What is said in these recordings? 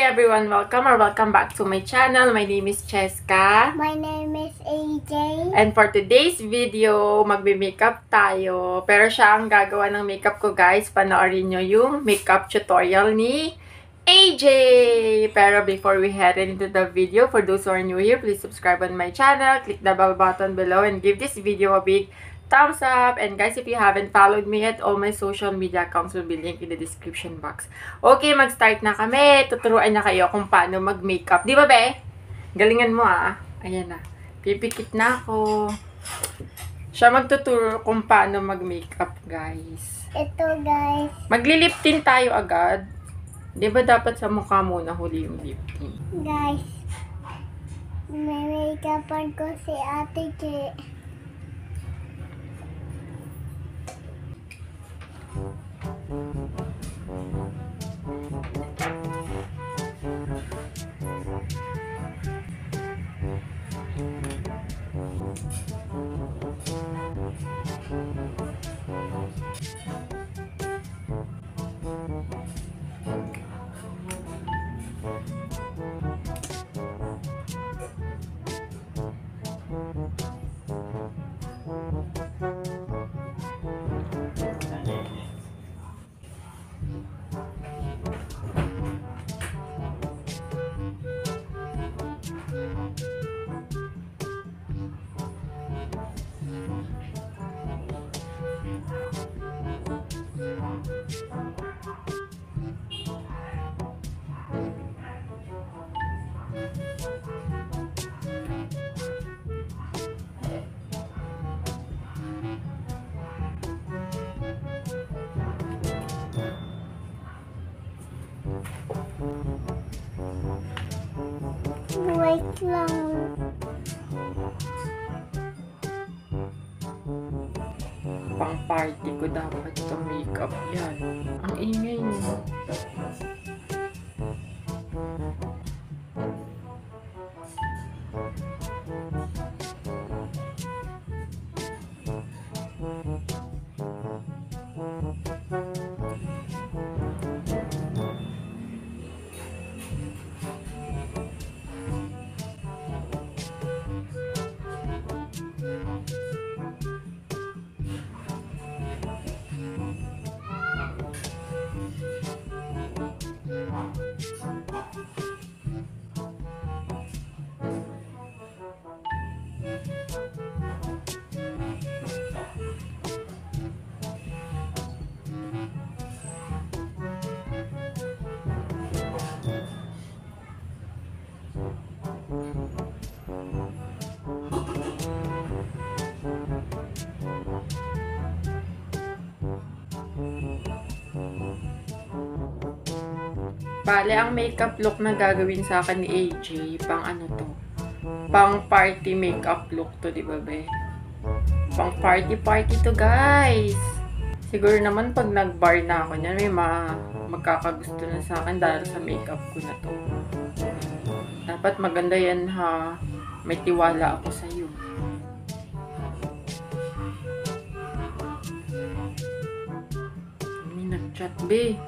everyone! Welcome back to my channel. My name is Cheska. My name is AJ. And for today's video, magbe-makeup tayo. Pero siya ang gagawa ng makeup ko, guys. Panoorin nyo yung makeup tutorial ni AJ! Pero before we head into the video, for those who are new here, please subscribe on my channel, click the bell button below, and give this video a big thumbs up. And guys, if you haven't followed me yet, all my social media accounts will be linked in the description box. Okay, mag-start na kami. Tuturuan na kayo kung paano mag-makeup. Di ba, be? Galingan mo, ah. Ayan na. Pipikit na ako. Siya magtuturo kung paano mag-makeup, guys. Ito, guys. Magli-lip tint tayo agad. Di ba dapat sa mukha muna huli yung lip tint? Guys, may make-upan ko si Ate J. Wait lang. Pang party ko dapat itong makeup yan. Ang ingay niyo. Bale, ang makeup look na gagawin sa akin ni AJ, pang ano to? Pang party makeup look to, di ba, be? Pang party to, guys! Siguro naman pag nag-bar na ako niyan, may magkakagusto na sa akin dahil sa makeup ko na to. Dapat maganda yan, ha? May tiwala ako sa'yo. May nag-chat, be.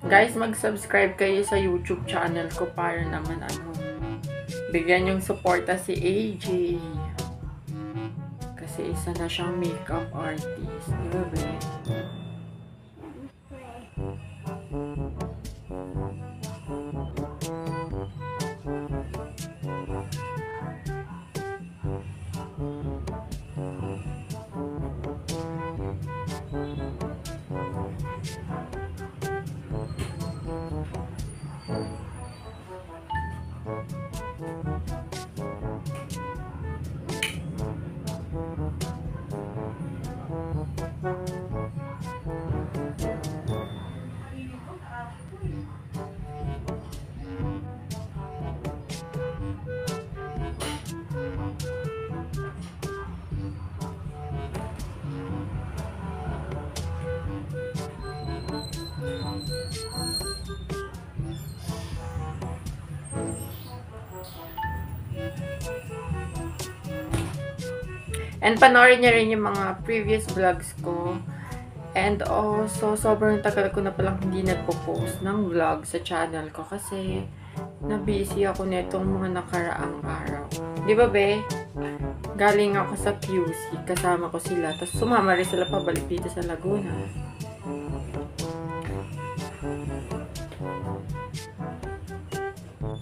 Guys, mag-subscribe kayo sa YouTube channel ko para naman bigyan yung suporta si AJ. Kasi isa na siyang makeup artist. Diba, be? And panoorin niyo rin yung mga previous vlogs ko. And also, sobrang tagal ko na palang hindi nagpo-post ng vlog sa channel ko kasi na-busy ako nitong mga nakaraang araw. Di ba, be? Galing ako sa QC, kasama ko sila, tapos sumama rin sila pabalik dito sa Laguna.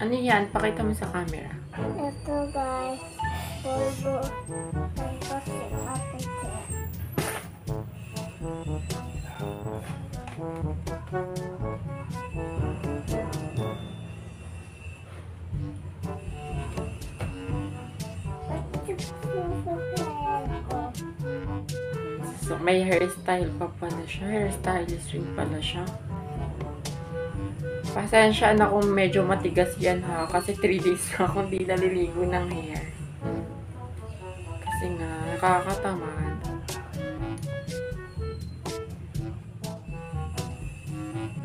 Ano yan? Pakita mo sa camera. Ito guys, polvo. Tapos si Ate Che. So, may hairstyle pa pala siya. Hairstylist rin pala siya. Pasensya na kung medyo matigas yan ha. Kasi 3 days na akong di naliligo ng hair. Kasi nga, nakakatamad.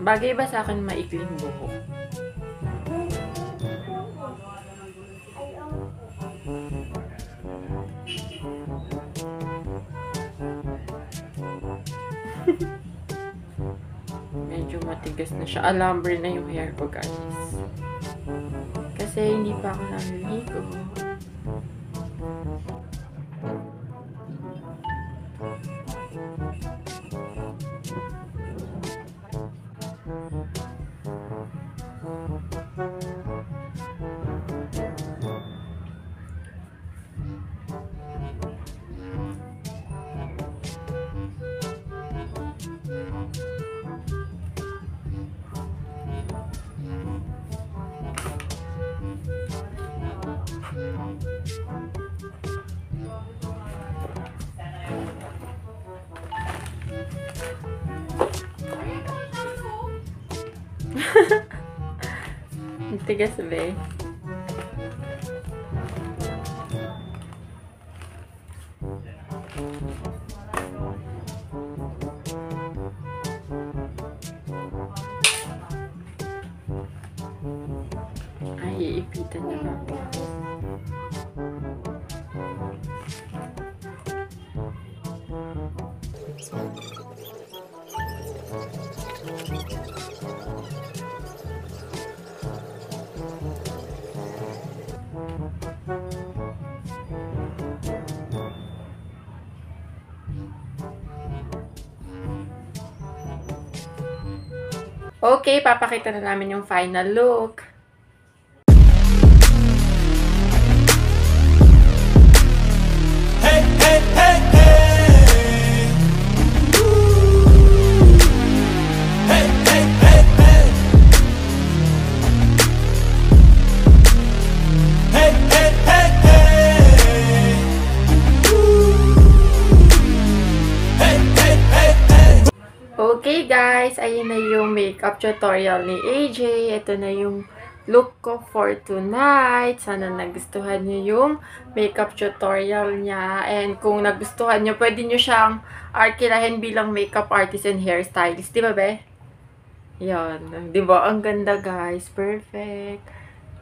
Bagay ba sa akin maikling buhok? Medyo matigas na siya. Alambre na yung hair ko, guys. Kasi hindi pa ako naliligo. Ang tigas ba eh? Ay, iipitan niya ba? Okay, papakita na namin yung final look. Hey, hey, hey, hey. Ooh. Hey, hey, hey, hey. Hey, hey, hey, hey. Ooh. Hey, hey, hey, hey. Okay guys, ayun na yung makeup tutorial ni AJ. Ito na yung look ko for tonight. Sana nagustuhan nyo yung makeup tutorial niya. And kung nagustuhan nyo, pwede nyo siyang arkilahin bilang makeup artist and hairstylist. Di ba, be? Yan. Di ba? Ang ganda, guys. Perfect.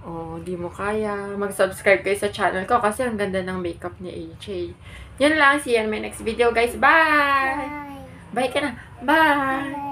Oh, di mo kaya. Mag-subscribe kayo sa channel ko kasi ang ganda ng makeup ni AJ. Yan lang. See you in my next video, guys. Bye! Bye. Bye ka na. Bye! Bye.